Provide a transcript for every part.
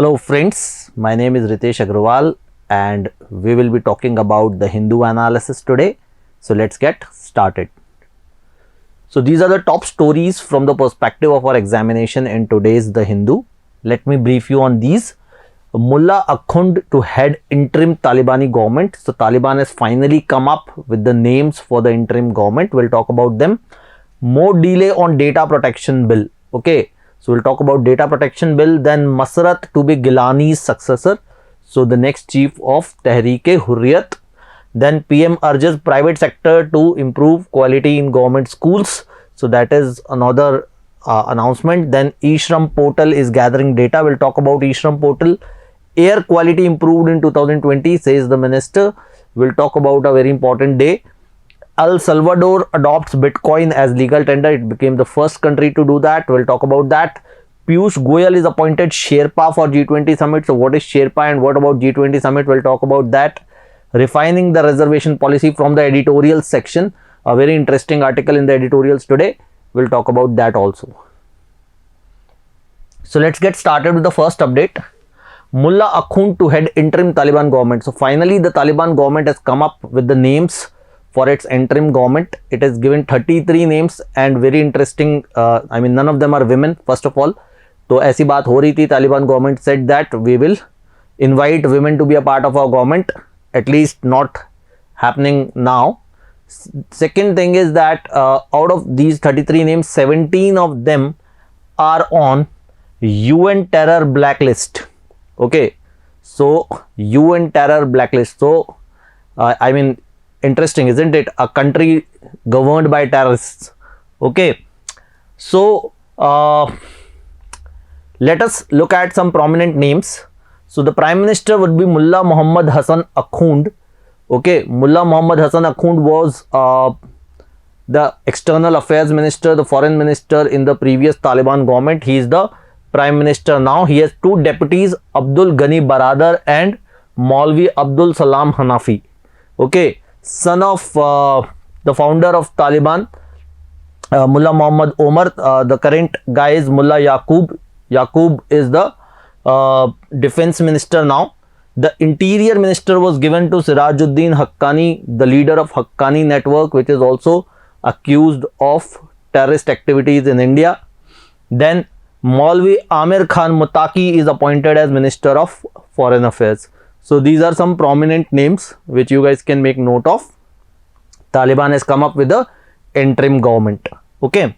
Hello friends, my name is Ritesh Agrawal and we will be talking about the Hindu analysis today. So let's get started. So these are the top stories from the perspective of our examination in today's The Hindu. Let me brief you on these. Mullah Akhund to head interim Talibani government. So Taliban has finally come up with the names for the interim government. We'll talk about them. More delay on data protection bill. Okay. So we'll talk about data protection bill. Then Masrat to be Gilani's successor. So the next chief of Tehreek-e-Hurriyat. Then PM urges private sector to improve quality in government schools. So that is another announcement. Then eShram portal is gathering data. We'll talk about eShram portal. Air quality improved in 2020, says the minister. We'll talk about a very important day. El Salvador adopts Bitcoin as legal tender. It became the first country to do that. We'll talk about that. Piyush Goyal is appointed Sherpa for G20 summit. So what is Sherpa and what about G20 summit? We'll talk about that. Refining the reservation policy from the editorial section. A very interesting article in the editorials today. We'll talk about that also. So let's get started with the first update. Mullah Akhund to head interim Taliban government. So finally the Taliban government has come up with the names for its interim government. It has given 33 names and very interesting, none of them are women first of all. तो ऐसी बात हो रही थी. Taliban government said that we will invite women to be a part of our government, at least not happening now. Second thing is that out of these 33 names, 17 of them are on UN terror blacklist. Okay, so UN terror blacklist. So interesting, isn't it? A country governed by terrorists. Okay, so let us look at some prominent names. So the prime minister would be Mullah Muhammad Hassan Akhund. Okay, Mullah Muhammad Hassan Akhund was the external affairs minister, the foreign minister in the previous Taliban government. He is the prime minister now. He has two deputies, Abdul Ghani Baradar and Maulvi Abdul Salam Hanafi. Okay, son of the founder of Taliban, Mullah Muhammad Omar. The current guy is Mullah Yaqub. Yaqub is the defense minister now. The interior minister was given to Sirajuddin Haqqani, the leader of Haqqani network, which is also accused of terrorist activities in India. Then Maulvi Amir Khan Muttaqi is appointed as Minister of Foreign Affairs. So these are some prominent names which you guys can make note of. Taliban has come up with the interim government. Okay.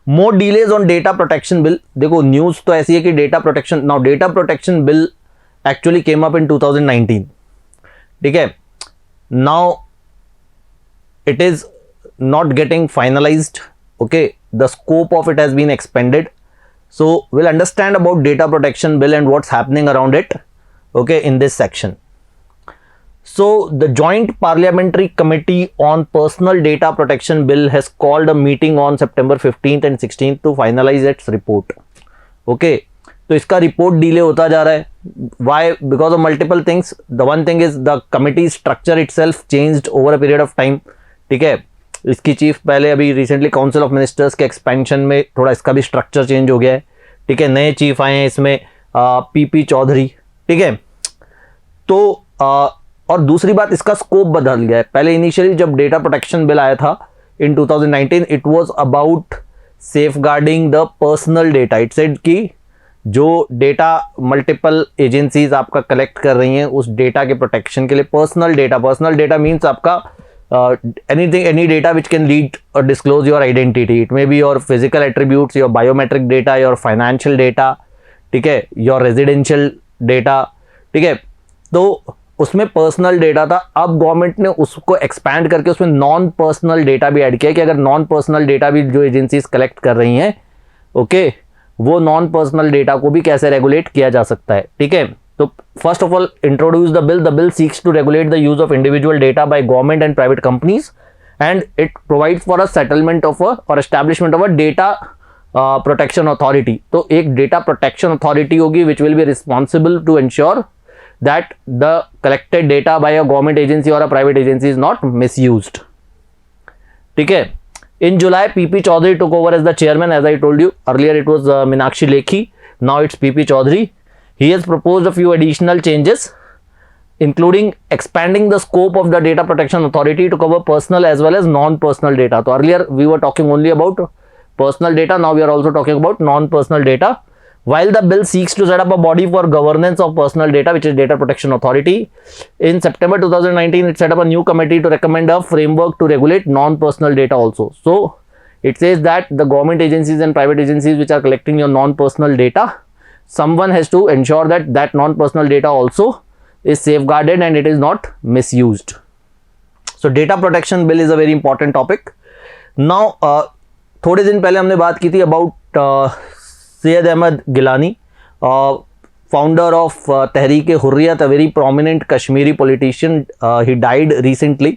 More delays on data protection bill. देखो news तो ऐसी है कि data protection bill actually came up in 2019. ठीक है. Now it is not getting finalized. Okay, the scope of it has been expanded. So we'll understand about data protection bill and what's happening around it. Okay, in this section. So the Joint Parliamentary Committee on Personal Data Protection Bill has called a meeting on September 15th and 16th to finalize its report. Okay, तो इसका report delay होता जा रहा है. Why? Because of multiple things. The one thing is the committee structure itself changed over a period of time. ठीक है, इसकी chief पहले अभी रिसेंटली काउंसिल ऑफ मिनिस्टर्स के एक्सपेंशन में थोड़ा इसका भी स्ट्रक्चर चेंज हो गया है. ठीक है, नए चीफ आए हैं इसमें, पीपी चौधरी. ठीक है, तो और दूसरी बात, इसका स्कोप बदल गया है. पहले इनिशियली जब डेटा प्रोटेक्शन बिल आया था इन 2019, it was about safeguarding the personal data. It said कि जो डेटा मल्टीपल एजेंसीज आपका कलेक्ट कर रही हैं उस डेटा के प्रोटेक्शन के लिए पर्सनल डेटा मीन्स आपका any data which can lead or disclose your identity. It may be your physical attributes, your biometric data, your financial data, ठीक है, your residential data. ठीक है, तो उसमें पर्सनल डेटा था. अब गवर्नमेंट ने उसको एक्सपैंड करके उसमें नॉन पर्सनल डेटा भी ऐड किया कि अगर नॉन पर्सनल डेटा भी जो एजेंसीज कलेक्ट कर रही हैं, ओके, वो नॉन पर्सनल डेटा को भी कैसे रेगुलेट किया जा सकता है. ठीक है, तो first of all, introduce the bill. The bill seeks to regulate the use of individual data by government and private companies, and it provides for a settlement of or establishment of a data protection authority. तो एक data protection authority होगी which will be responsible to ensure that the collected data by a government agency or a private agency is not misused. ठीक है. In July, PP Chaudhary took over as the chairman. As I told you earlier, it was Meenakshi Lekhi. Now it's PP Chaudhary. He has proposed a few additional changes, including expanding the scope of the Data Protection Authority to cover personal as well as non-personal data. So earlier we were talking only about personal data, now we are also talking about non-personal data. While the bill seeks to set up a body for governance of personal data, which is Data Protection Authority, in September 2019 it set up a new committee to recommend a framework to regulate non-personal data also. So it says that the government agencies and private agencies which are collecting your non-personal data, someone has to ensure that that non-personal data also is safeguarded and it is not misused. So data protection bill is a very important topic. Now थोड़े दिन पहले हमने बात की थी about Syed Ahmed Geelani, founder of Tehreek Hurriyat, a very prominent Kashmiri politician. He died recently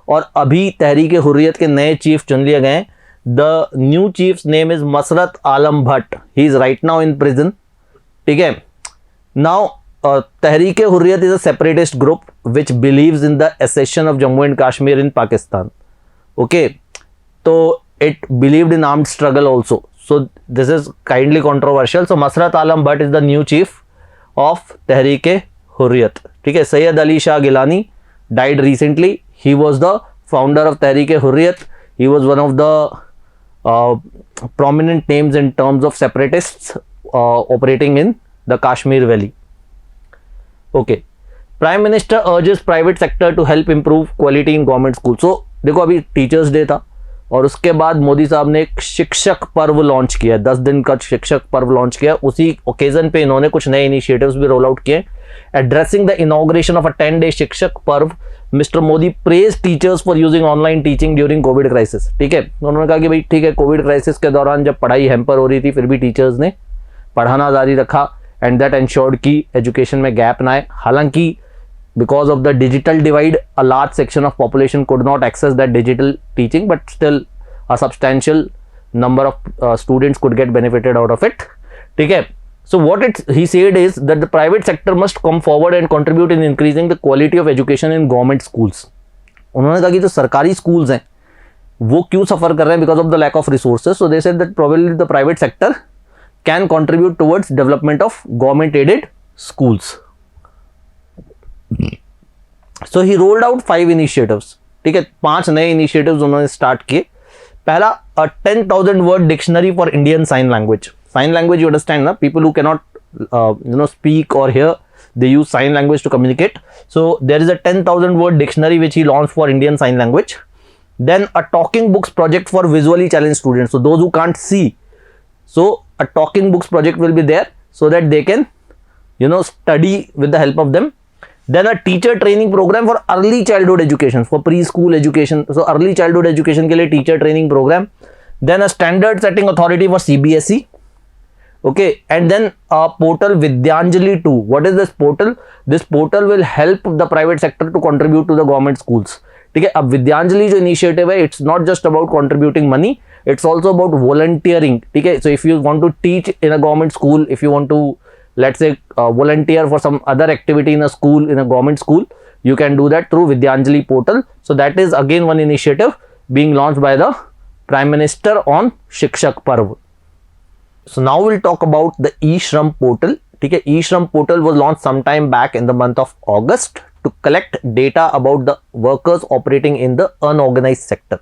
और अभी तहरीक हुर्रियत के नए चीफ चुन लिए गए. The new chief's name is Masarat Alam Bhat. He is right now in prison. ठीक है. Now Tehreek Hurriyat is a separatist group which believes in the accession of Jammu and Kashmir in Pakistan. Okay, तो it believed in armed struggle also. So this is kindly controversial. So Masrat Alam Bhatt is the new chief of Tehreek-e-Hurriyat. ठीक है. Sayyid Ali Shah Gilani died recently. He was the founder of Tehreek-e-Hurriyat. He was one of the prominent names in terms of separatists operating in the Kashmir Valley. Okay. Prime Minister urges private sector to help improve quality in government school. So देखो अभी teachers day था और उसके बाद मोदी साहब ने एक शिक्षक पर्व लॉन्च किया, 10 दिन का शिक्षक पर्व लॉन्च किया. उसी ओकेजन पे इन्होंने कुछ नए इनिशिएटिव्स भी रोल आउट किए. Addressing the inauguration of a 10-day शिक्षक पर्व, mister Modi praise teachers for using online teaching during Covid crisis. ठीक है, उन्होंने कहा कि भाई ठीक है, कोविड क्राइसिस के दौरान जब पढ़ाई हैम्पर हो रही थी फिर भी टीचर्स ने पढ़ाना जारी रखा एंड दैट एंश्योर्ड कि एजुकेशन में गैप ना आए. हालांकि because of the digital divide, a large section of population could not access that digital teaching, but still a substantial number of students could get benefited out of it. ठीक है. So what he said is that the private sector must come forward and contribute in increasing the quality of education in government schools. उन्होंने कहा कि जो सरकारी schools हैं वो क्यों सफर कर रहे हैं because of the lack of resources. So they said that probably the private sector can contribute towards development of government aided schools. So he rolled out 5 initiatives. ठीक है, 5 नए इनिशिएटिव्स उन्होंने स्टार्ट किए. पहला, 10,000 word dictionary for Indian sign language. Sign language, you understand ना, people who cannot speak or hear, they use sign language to communicate. So there is a 10,000 word dictionary which he launched for Indian sign language. Then a talking books project for visually challenged students, so those who can't see. So a talking books project will be there so that they can study with the help of them. Then a teacher training program for early childhood education, for preschool education. So early childhood education के लिए teacher training program. Then a standard setting authority for CBSE. Okay, and then a portal Vidyanjali 2. What is this portal? This portal will help the private sector to contribute to the government schools. ठीक है. अब विद्यांजलि जो initiative है, it's not just about contributing money, it's also about volunteering. ठीक है. So if you want to teach in a government school, if you want to let's say volunteer for some other activity in a school, in a government school, you can do that through Vidyanjali portal. So that is again one initiative being launched by the Prime Minister on Shikshak Parv. So now we'll talk about the E-Shram portal. ठीक है, E-Shram portal was launched sometime back in the month of August to collect data about the workers operating in the unorganized sector.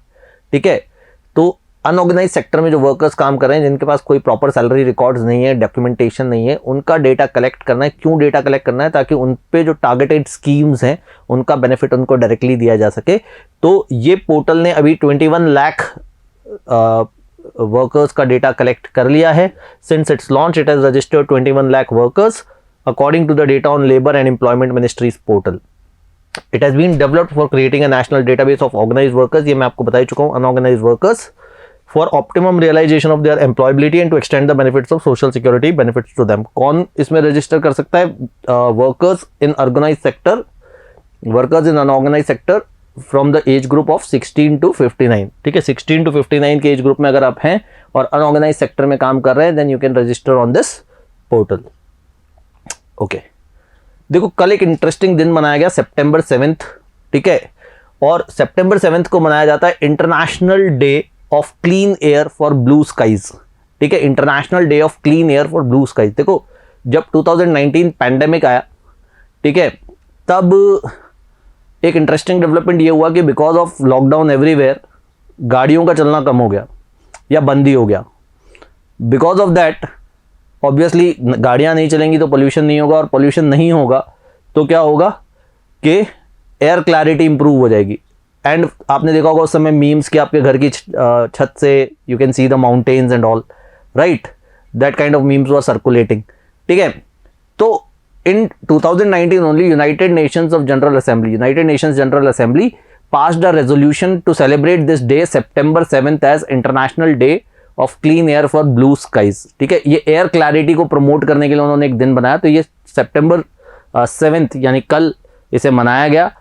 ठीक है, तो unorganised sector में जो workers काम कर रहे हैं, जिनके पास कोई प्रॉपर सैलरी रिकॉर्ड्स नहीं है, डॉक्यूमेंटेशन नहीं है, उनका डेटा कलेक्ट करना है. क्यों डेटा कलेक्ट करना है? ताकि उन पे जो टारगेटेड स्कीम्स हैं उनका बेनिफिट उनको डायरेक्टली दिया जा सके. तो ये पोर्टल ने अभी 21 लाख वर्कर्स का डेटा कलेक्ट कर लिया है. Since its launch it has registered 21 lakh workers according to the data on labour and employment ministries portal. It has been developed for creating a national database of organised workers. ये मैं आपको बता चुका हूँ. Unorganised workers for optimum realization of their employability and to extend the benefits of social security benefits to them. कौन इसमें register कर सकता है? Workers in organised sector, workers in unorganised sector from the age group of 16 to 59. ठीक है, 16 to 59 के age group में अगर आप हैं और अनऑर्गेनाइज्ड सेक्टर में काम कर रहे हैं, then you can register on this portal. Okay, देखो कल एक इंटरेस्टिंग दिन मनाया गया, September 7th. ठीक है, और September 7th को मनाया जाता है international day of clean air for blue skies. ठीक है, international day of clean air for blue sky. देखो जब 2019 पैंडेमिक आया, ठीक है, तब एक इंटरेस्टिंग डेवलपमेंट ये हुआ कि बिकॉज ऑफ लॉकडाउन एवरीवेयर गाड़ियों का चलना कम हो गया या बंद ही हो गया। बिकॉज ऑफ दैट ऑब्वियसली गाड़ियां नहीं चलेंगी तो पोल्यूशन नहीं होगा, और पोल्यूशन नहीं होगा तो क्या होगा कि एयर क्लैरिटी इंप्रूव हो जाएगी। एंड आपने देखा होगा उस समय मीम्स कि आपके घर की छत से you can see the mountains and all, right, that kind of memes were circulating, ठीक है। तो in 2019 only United Nations General Assembly passed a resolution to celebrate this day September 7th as International Day of Clean Air for Blue Skies, ठीक है। ये air clarity को promote करने के लिए उन्होंने एक दिन बनाया, तो ये September 7th यानी कल इसे मनाया गया।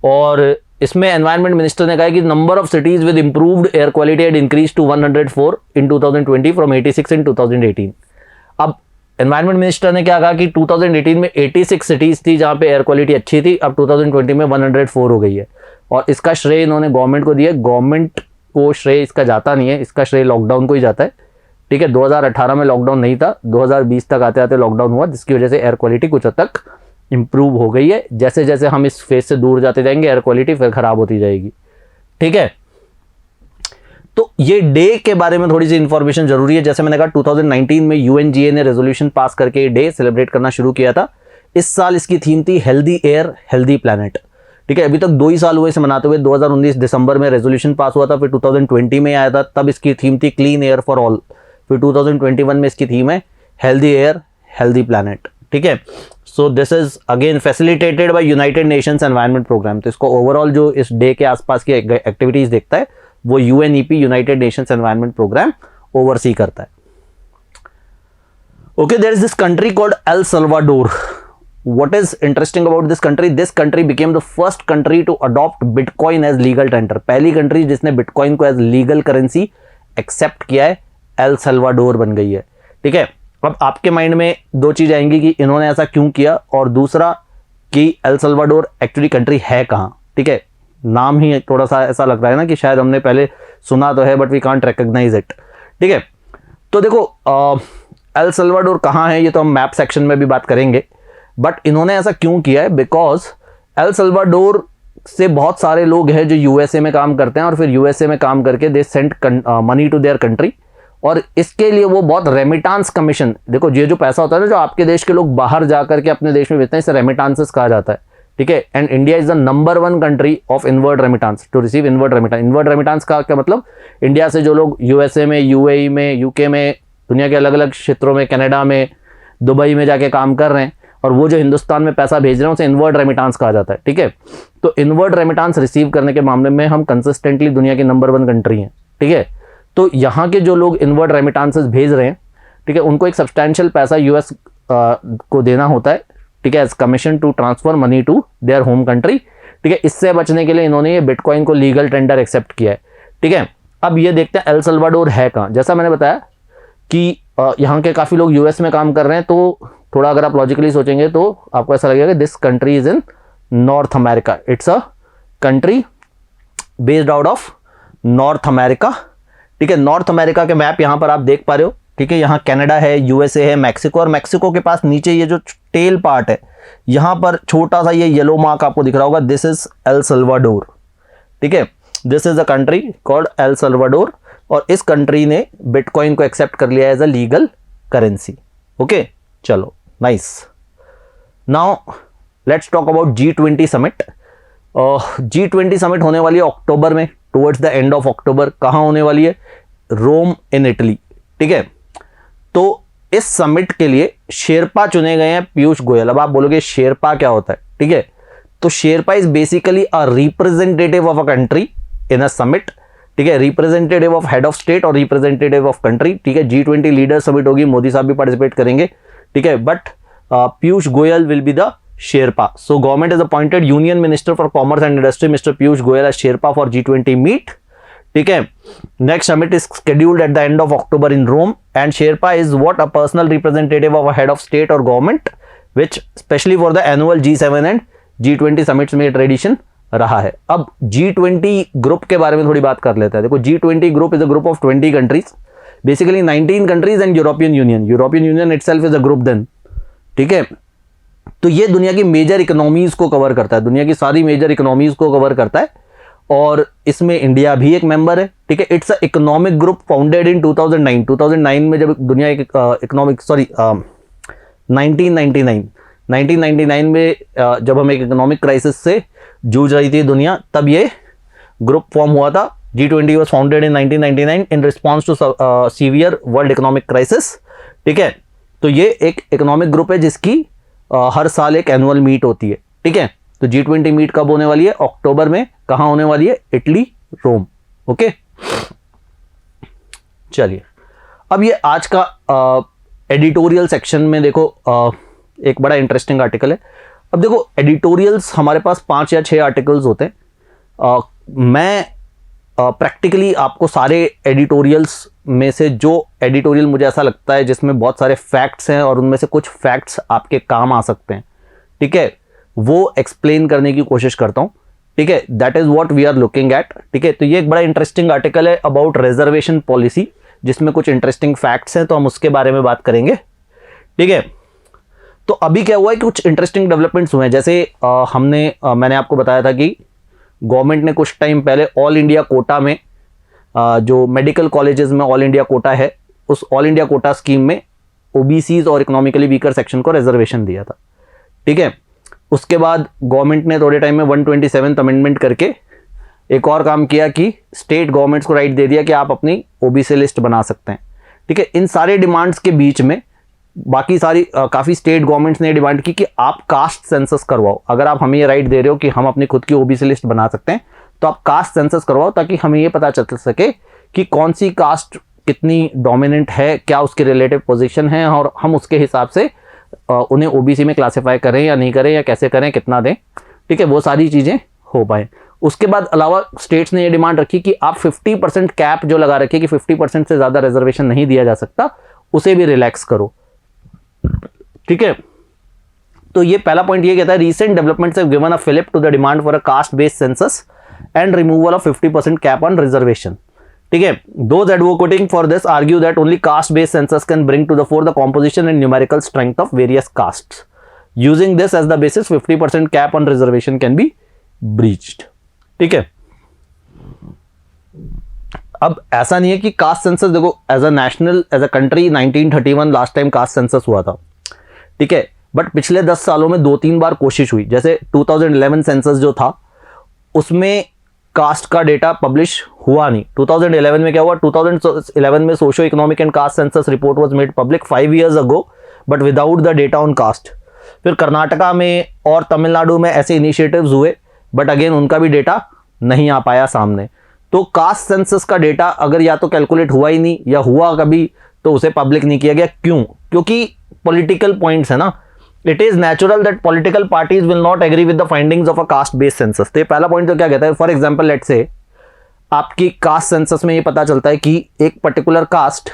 और इसमें एनवायरमेंट मिनिस्टर ने कहा कि number of cities with improved air quality had increase to 104 in 2020 from 86 in 2018। अब एनवायरमेंट मिनिस्टर ने क्या कहा कि 2018 में 86 सिटीज थी जहां पे एयर क्वालिटी अच्छी थी, अब 2020 में 104 हो गई है। और इसका श्रेय इन्होंने गवर्नमेंट को दिया। गवर्नमेंट को श्रेय इसका जाता नहीं है, इसका श्रेय लॉकडाउन को ही जाता है, ठीक है। 2018 में लॉकडाउन नहीं था, 2020 तक आते आते लॉकडाउन हुआ, जिसकी वजह से एयर क्वालिटी कुछ हद तक इंप्रूव हो गई है। जैसे जैसे हम इस फेज से दूर जाते जाएंगे एयर क्वालिटी फिर खराब होती जाएगी, ठीक है। तो ये डे के बारे में थोड़ी सी इंफॉर्मेशन जरूरी है। जैसे मैंने कहा 2019 में यूएनजीए ने रेजोल्यूशन पास करके ये डे सेलिब्रेट करना शुरू किया था। इस साल इसकी थीम थी हेल्दी एयर हेल्दी प्लैनेट, ठीक है। अभी तक 2 ही साल हुए इसे मनाते हुए। 2019 दिसंबर में रेजोल्यूशन पास हुआ था, फिर 2020 में आया था, तब इसकी थीम थी क्लीन एयर फॉर ऑल। फिर 2021 में इसकी थीम है हेल्दी एयर हेल्दी प्लैनेट, ठीक है। So this is again facilitated by United Nations Environment Programme. तो इसको ओवरऑल जो इस डे के आसपास की एक्टिविटीज देखता है वो UNEP United Nations Environment Programme oversee करता है। Okay, there is this country called El Salvador. What is interesting about this country? This country became the first country to adopt Bitcoin as legal tender. पहली country जिसने bitcoin को as legal currency accept किया है El Salvador बन गई है, ठीक है। अब आपके माइंड में 2 चीज आएंगी कि इन्होंने ऐसा क्यों किया, और दूसरा कि एल सल्वाडोर एक्चुअली कंट्री है कहाँ, ठीक है। नाम ही थोड़ा सा ऐसा लग रहा है ना कि शायद हमने पहले सुना तो है but we can't recognise it, ठीक है। तो देखो एल सल्वाडोर कहाँ है ये तो हम मैप सेक्शन में भी बात करेंगे, बट इन्होंने ऐसा क्यों किया है बिकॉज एल सल्वाडोर से बहुत सारे लोग हैं जो यूएसए में काम करते हैं और फिर यूएसए में काम करके they send money to their country, और इसके लिए वो बहुत रेमिटांस कमीशन, देखो ये जो पैसा होता है ना जो आपके देश के लोग बाहर जा करके अपने देश में भेजते हैं, इसे रेमिटांसेस कहा जाता है, ठीक है। And India is the number 1 country of inward remittance to receive inward remittance. Inward remittance का क्या मतलब, इंडिया से जो लोग यूएसए में, यूएई में, यूके में, दुनिया के अलग अलग क्षेत्रों में, कनाडा में, दुबई में जाके काम कर रहे हैं और वो जो हिंदुस्तान में पैसा भेज रहे हैं उसे इनवर्ड रेमिटांस कहा जाता है, ठीक है। तो इनवर्ड रेमिटांस रिसीव करने के मामले में हम कंसिस्टेंटली दुनिया की नंबर 1 कंट्री हैं, ठीक है। तो यहाँ के जो लोग इनवर्ड रेमिटांसेस भेज रहे हैं, ठीक है, उनको एक सब्सटैंशियल पैसा यूएस को देना होता है, ठीक है, as commission to transfer money to their home country, ठीक है। इससे बचने के लिए इन्होंने ये बिटकॉइन को लीगल टेंडर एक्सेप्ट किया है, ठीक है। अब ये देखते हैं एल सल्वाडोर है कहाँ। जैसा मैंने बताया कि यहाँ के काफ़ी लोग यूएस में काम कर रहे हैं, तो थोड़ा अगर आप लॉजिकली सोचेंगे तो आपको ऐसा लगेगा कि this country is in north America. It's a country based out of north America, ठीक है। नॉर्थ अमेरिका के मैप यहाँ पर आप देख पा रहे हो, ठीक है। यहाँ कनाडा है, यूएसए है, मैक्सिको, और मैक्सिको के पास नीचे ये जो टेल पार्ट है यहाँ पर छोटा सा ये येलो मार्क आपको दिख रहा होगा, दिस इज एल सल्वाडोर, ठीक है। This is a country called El Salvador, और इस कंट्री ने बिटकॉइन को एक्सेप्ट कर लिया as a legal currency, okay. चलो nice. Now let's talk about G20 summit. G20 summit होने वाली है अक्टूबर में, towards the end of October. कहाँ होने वाली है? रोम इन इटली, ठीक है। तो इस समिट के लिए शेरपा चुने गए हैं पीयूष गोयल। अब आप बोलोगे शेरपा क्या होता है, ठीक है। तो Sherpa is basically a representative of a country in a summit, ठीक है। Representative of head of state और रिप्रेजेंटेटिव ऑफ कंट्री, ठीक है। G20 लीडर समिट होगी, मोदी साहब भी पार्टिसिपेट करेंगे, ठीक है। But Piyush Goyal will be the sherpa. So government is appointed union minister for commerce and industry mister Piyush Goyal as sherpa for G20 meet, ठीक है। Next summit is scheduled at the end of October in Rome, and sherpa is what a personal representative of a head of state और government, which specially for the annual G7 and G20 summits में tradition रहा है। अब G20 group के बारे में थोड़ी बात कर लेते हैं। देखो G20 group is a group of 20 countries, basically 19 countries and European Union itself is a group then, ठीक है। तो ये दुनिया की मेजर इकोनॉमीज को कवर करता है, दुनिया की सारी मेजर इकोनॉमीज को कवर करता है, और इसमें इंडिया भी एक मेंबर है, ठीक है। It's a economic group founded in 2009 में, जब दुनिया एक इकोनॉमिक 1999 में जब हम एक इकोनॉमिक क्राइसिस से जूझ रही थी दुनिया, तब ये ग्रुप फॉर्म हुआ था। G20 was founded in 1999 in response to severe world economic crisis, ठीक है। तो ये एक इकोनॉमिक ग्रुप है जिसकी हर साल एक एनुअल मीट होती है, ठीक है। तो G20 मीट कब होने वाली है? अक्टूबर में। कहां होने वाली है? इटली, रोम, ओके। चलिए, अब ये आज का एडिटोरियल सेक्शन में देखो, एक बड़ा इंटरेस्टिंग आर्टिकल है। अब देखो, एडिटोरियल्स हमारे पास 5 या 6 आर्टिकल्स होते हैं। मैं प्रैक्टिकली आपको सारे एडिटोरियल्स में से जो एडिटोरियल मुझे ऐसा लगता है जिसमें बहुत सारे फैक्ट्स हैं और उनमें से कुछ फैक्ट्स आपके काम आ सकते हैं, ठीक है, वो एक्सप्लेन करने की कोशिश करता हूं, ठीक है। That is what we are looking at, ठीक है। तो ये एक बड़ा इंटरेस्टिंग आर्टिकल है अबाउट रिजर्वेशन पॉलिसी, जिसमें कुछ इंटरेस्टिंग फैक्ट्स हैं, तो हम उसके बारे में बात करेंगे, ठीक है। तो अभी क्या हुआ है कि कुछ इंटरेस्टिंग डेवलपमेंट्स हुए हैं। जैसे मैंने आपको बताया था कि गवर्नमेंट ने कुछ टाइम पहले ऑल इंडिया कोटा में, जो मेडिकल कॉलेजेस में ऑल इंडिया कोटा है, उस ऑल इंडिया कोटा स्कीम में ओबीसीज और इकोनॉमिकली वीकर सेक्शन को रिजर्वेशन दिया था, ठीक है। उसके बाद गवर्नमेंट ने थोड़े टाइम में 127th अमेंडमेंट करके एक और काम किया कि स्टेट गवर्नमेंट्स को राइट दे दिया कि आप अपनी ओबीसी लिस्ट बना सकते हैं, ठीक है। इन सारे डिमांड्स के बीच में बाकी सारी काफ़ी स्टेट गवर्नमेंट्स ने डिमांड की कि आप कास्ट सेंसस करवाओ। अगर आप हमें ये राइट दे रहे हो कि हम अपनी खुद की ओबीसी लिस्ट बना सकते हैं, तो आप कास्ट सेंसस करवाओ, ताकि हमें ये पता चल सके कि कौन सी कास्ट कितनी डोमिनेंट है, क्या उसके रिलेटिव पोजीशन है, और हम उसके हिसाब से उन्हें ओबीसी में क्लासिफाई करें या नहीं करें, या कैसे करें, कितना दें, ठीक है, वो सारी चीज़ें हो पाए। उसके बाद अलावा स्टेट्स ने ये डिमांड रखी कि आप 50% कैप जो लगा रखी कि 50% से ज़्यादा रिजर्वेशन नहीं दिया जा सकता, उसे भी रिलैक्स करो, ठीक है। तो ये पहला पॉइंट ये कहता है, recent developments have given a fillip to the demand for a caste based census and removal of 50% cap on reservation, ठीक है। Those advocating for this argue that only caste based census can bring to the fore the composition and numerical strength of various castes. Using this as the basis 50% cap on reservation can be breached, ठीक है। अब ऐसा नहीं है कि caste census, देखो as a national, as a country 1931 last time caste census हुआ था, ठीक है। बट पिछले 10 सालों में 2-3 बार कोशिश हुई। जैसे 2011 सेंसस जो था, उसमें कास्ट का डेटा पब्लिश हुआ नहीं। 2011 में क्या हुआ? 2011 में socio economic and caste census report was made public 5 years ago, but without the data on caste. फिर कर्नाटका में और तमिलनाडु में ऐसे इनिशिएटिव्स हुए, बट अगेन उनका भी डेटा नहीं आ पाया सामने। तो कास्ट सेंसस का डेटा अगर या तो कैलकुलेट हुआ ही नहीं, या हुआ कभी तो उसे पब्लिक नहीं किया गया। क्यों? क्योंकि पॉलिटिकल पॉइंट्स है ना। It is natural that political parties will not agree with the findings of a caste based census. तो पहला पॉइंट तो क्या कहता है, फॉर एग्जांपल लेट्स से आपकी कास्ट सेंसस में ये पता चलता है कि एक पर्टिकुलर कास्ट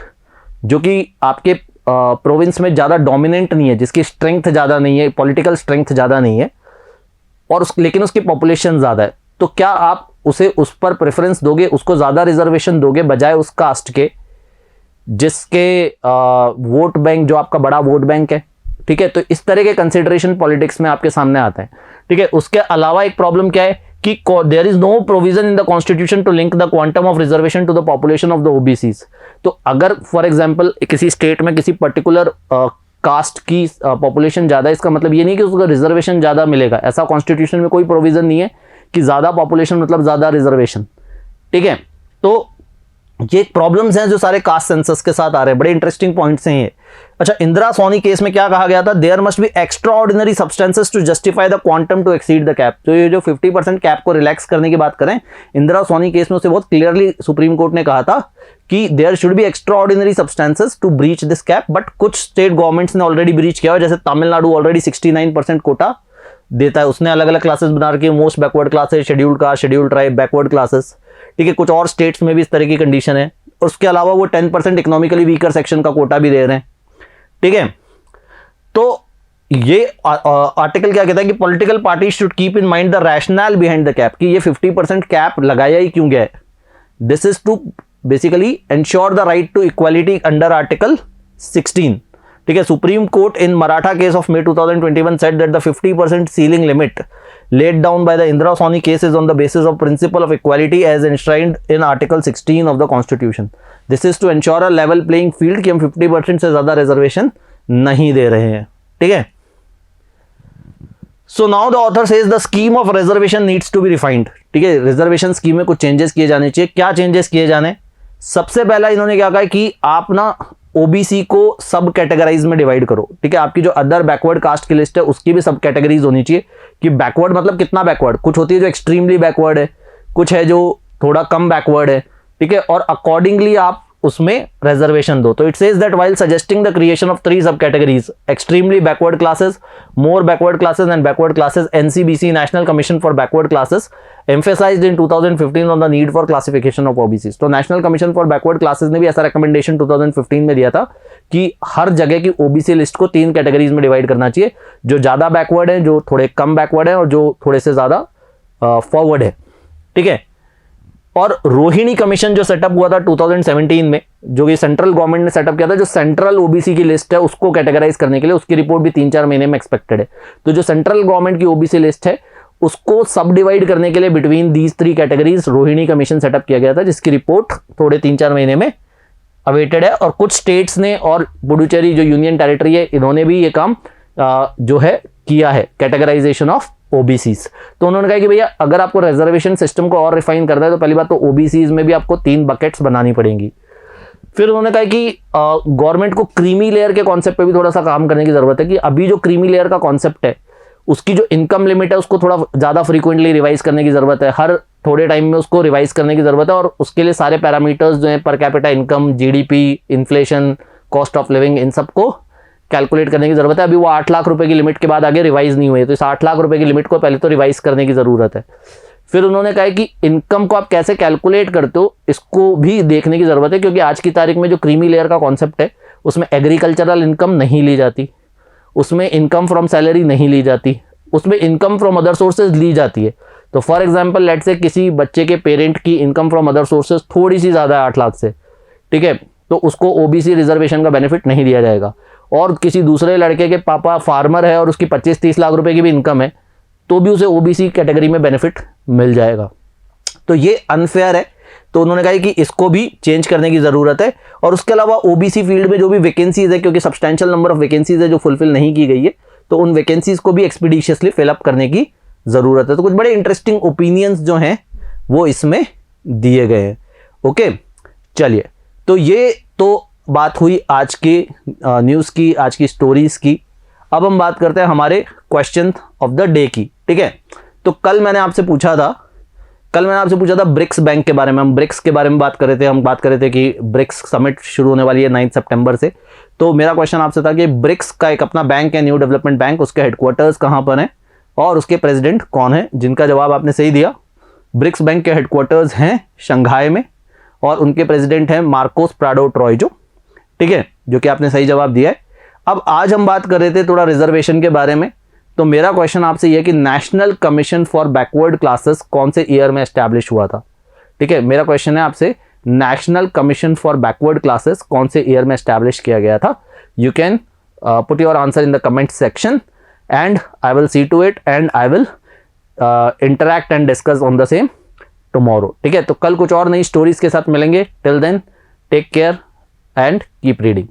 जो कि आपके प्रोविंस में ज़्यादा डोमिनेंट नहीं है, जिसकी स्ट्रेंथ ज़्यादा नहीं है, पॉलिटिकल स्ट्रेंथ ज़्यादा नहीं है, और लेकिन उसकी पॉपुलेशन ज़्यादा है, तो क्या आप उसे उस पर प्रेफरेंस दोगे, उसको ज़्यादा रिजर्वेशन दोगे बजाय उस कास्ट के जिसके वोट बैंक, जो आपका बड़ा वोट बैंक है, ठीक है। तो इस तरह के कंसिडरेशन पॉलिटिक्स में आपके सामने आता है, ठीक है। उसके अलावा एक प्रॉब्लम क्या है कि there is no provision in the constitution to link the quantum of reservation to the population of the OBCs. तो अगर फॉर एग्जांपल किसी स्टेट में किसी पर्टिकुलर कास्ट की पॉपुलेशन ज़्यादा, इसका मतलब ये नहीं कि उसको रिजर्वेशन ज़्यादा मिलेगा। ऐसा कॉन्स्टिट्यूशन में कोई प्रोविजन नहीं है कि ज़्यादा पॉपुलेशन मतलब ज़्यादा रिजर्वेशन, ठीक है। तो ये प्रॉब्लम्स हैं जो सारे कास्ट सेंसस के साथ आ रहे हैं। बड़े इंटरेस्टिंग पॉइंट्स हैं ये। अच्छा, इंदिरा सोनी केस में क्या कहा गया था? There must be extraordinary substances to justify the quantum to exceed the cap. तो ये जो 50% कैप को रिलैक्स करने की बात करें, इंदिरा सोनी केस में उसे बहुत क्लियरली सुप्रीम कोर्ट ने कहा था कि there should be extraordinary substances to breach this cap. But कुछ स्टेट गवर्नमेंट्स ने ऑलरेडी ब्रीच किया है। जैसे तमिलनाडु ऑलरेडी 69% कोटा देता है, उसने अलग अलग क्लासेस बना रखी है, most backward classes, scheduled caste, scheduled tribe, backward classes, ठीक है। कुछ और स्टेट्स में भी इस तरह की कंडीशन है। उसके अलावा वो 10% इकोनॉमिकली वीकर सेक्शन का कोटा भी दे रहे हैं, ठीक है। तो ये आर्टिकल क्या कहता है कि political party should keep in mind the rational behind the cap, कि ये 50% कैप लगाया ही क्यों गया है। This is to basically ensure the right to equality under article 16. ठीक है, supreme court in Maratha case of May 2021 said that the 50% ceiling limit laid down by the Indira Sawhney case is on the basis of principle of equality as enshrined in Article 16 of the Constitution. This is to ensure a level playing field कि हम 50% से ज़्यादा reservation नहीं दे रहे हैं. ठीक है. So now the author says the scheme of reservation needs to be refined. ठीक है, रिजर्वेशन स्कीम में कुछ चेंजेस किए जाने चाहिए. क्या चेंजेस किए जाने? सबसे पहला इन्होंने क्या कहा कि आप ना ओबीसी को सब कैटेगराइज में डिवाइड करो. ठीक है, आपकी जो अदर बैकवर्ड कास्ट की लिस्ट है उसकी भी सब कैटेगरीज होनी चाहिए. कि बैकवर्ड मतलब कितना बैकवर्ड, कुछ होती है जो एक्सट्रीमली बैकवर्ड है, कुछ है जो थोड़ा कम बैकवर्ड है. ठीक है, और अकॉर्डिंगली आप उसमें रिजर्वेशन दो. तो it says that while suggesting the creation of 3 सब categories, extremely backward classes, more backward classes and backward classes, NCBC national commission for backward classes emphasized in 2015 on the need for classification of OBCs. तो national commission for backward classes ने भी ऐसा recommendation 2015 में दिया था कि हर जगह की ओबीसी लिस्ट को 3 कैटेगरीज में डिवाइड करना चाहिए, जो ज्यादा बैकवर्ड है, जो थोड़े कम बैकवर्ड है और जो थोड़े से ज्यादा फॉरवर्ड है. ठीक है, और रोहिणी कमीशन जो सेटअप हुआ था 2017 में, जो कि सेंट्रल गवर्नमेंट ने सेटअप किया था, जो सेंट्रल ओबीसी की लिस्ट है उसको कैटेगराइज करने के लिए, उसकी रिपोर्ट भी 3-4 महीने में एक्सपेक्टेड है. तो जो सेंट्रल गवर्नमेंट की ओबीसी लिस्ट है उसको सब डिवाइड करने के लिए between these 3 categories Rohini commission setup किया गया था, जिसकी रिपोर्ट थोड़े 3-4 महीने में अवेटेड है. और कुछ स्टेट्स ने और पुडुचेरी जो यूनियन टेरिटरी है, इन्होंने भी ये काम जो है किया है, कैटेगराइजेशन ऑफ ओबीसीज. तो उन्होंने कहा कि भैया अगर आपको रिजर्वेशन सिस्टम को और रिफाइन करना है तो पहली बात तो ओबीसीज में भी आपको 3 बकेट्स बनानी पड़ेंगी. फिर उन्होंने कहा कि गवर्नमेंट को क्रीमी लेयर के कॉन्सेप्ट पे भी थोड़ा सा काम करने की जरूरत है. कि अभी जो क्रीमी लेयर का कॉन्सेप्ट है उसकी जो इनकम लिमिट है उसको थोड़ा ज़्यादा फ्रीक्वेंटली रिवाइज करने की ज़रूरत है. हर थोड़े टाइम में उसको रिवाइज करने की ज़रूरत है. और उसके लिए सारे पैरामीटर्स जो हैं, per capita income, GDP, inflation, cost of living, इन सबको कैलकुलेट करने की ज़रूरत है. अभी वो 8 लाख रुपए की लिमिट के बाद आगे रिवाइज नहीं हुई है, तो इस 8 लाख रुपए की लिमिट को पहले तो रिवाइज करने की ज़रूरत है. फिर उन्होंने कहा कि इनकम को आप कैसे कैलकुलेट करते हो इसको भी देखने की ज़रूरत है, क्योंकि आज की तारीख में जो क्रीमी लेयर का कॉन्सेप्ट है उसमें एग्रीकल्चरल इनकम नहीं ली जाती, उसमें इनकम फ्रॉम सैलरी नहीं ली जाती, उसमें इनकम फ्रॉम अदर सोर्सेज ली जाती है. तो फॉर एग्जांपल लेट्स से किसी बच्चे के पेरेंट की इनकम फ्रॉम अदर सोर्सेज थोड़ी सी ज़्यादा है 8 लाख से, ठीक है, तो उसको ओबीसी रिजर्वेशन का बेनिफिट नहीं दिया जाएगा. और किसी दूसरे लड़के के पापा फार्मर है और उसकी 25-30 लाख रुपए की भी इनकम है, तो भी उसे ओबीसी कैटेगरी में बेनिफिट मिल जाएगा. तो ये अनफेयर है. तो उन्होंने कहा कि इसको भी चेंज करने की ज़रूरत है. और उसके अलावा ओबीसी फील्ड में जो भी वैकेंसीज है, क्योंकि सब्सटैंशियल नंबर ऑफ वैकेंसीज है जो फुलफिल नहीं की गई है, तो उन वैकेंसीज को भी एक्सपीडिशियसली फिलअप करने की ज़रूरत है. तो कुछ बड़े इंटरेस्टिंग ओपिनियंस जो हैं वो इसमें दिए गए हैं. ओके, चलिए, तो ये तो बात हुई आज के न्यूज़ की, आज की स्टोरीज की. अब हम बात करते हैं हमारे क्वेश्चन ऑफ द डे की. ठीक है, तो कल मैंने आपसे पूछा था ब्रिक्स बैंक के बारे में. हम ब्रिक्स के बारे में बात कर रहे थे. हम बात कर रहे थे कि ब्रिक्स समिट शुरू होने वाली है 9 सितंबर से. तो मेरा क्वेश्चन आपसे था कि ब्रिक्स का एक अपना बैंक है, न्यू डेवलपमेंट बैंक, उसके हेडक्वार्टर्स कहाँ पर हैं और उसके प्रेसिडेंट कौन है. जिनका जवाब आपने सही दिया. ब्रिक्स बैंक के हेडक्वार्टर्स हैं शंघाई में और उनके प्रेसिडेंट हैं मार्कोस प्राडो ट्रॉयजो. ठीक है, जो कि आपने सही जवाब दिया है. अब आज हम बात कर रहे थे थोड़ा रिजर्वेशन के बारे में. तो मेरा क्वेश्चन आपसे यह कि national commission for backward classes कौन से ईयर में एस्टैब्लिश हुआ था. ठीक है, मेरा क्वेश्चन है आपसे, national commission for backward classes कौन से ईयर में एस्टैब्लिश किया गया था. You can put your answer in the comment section and I will see to it and I will interact and discuss on the same tomorrow. ठीक है, तो कल कुछ और नई स्टोरीज के साथ मिलेंगे. Till then take care and keep reading.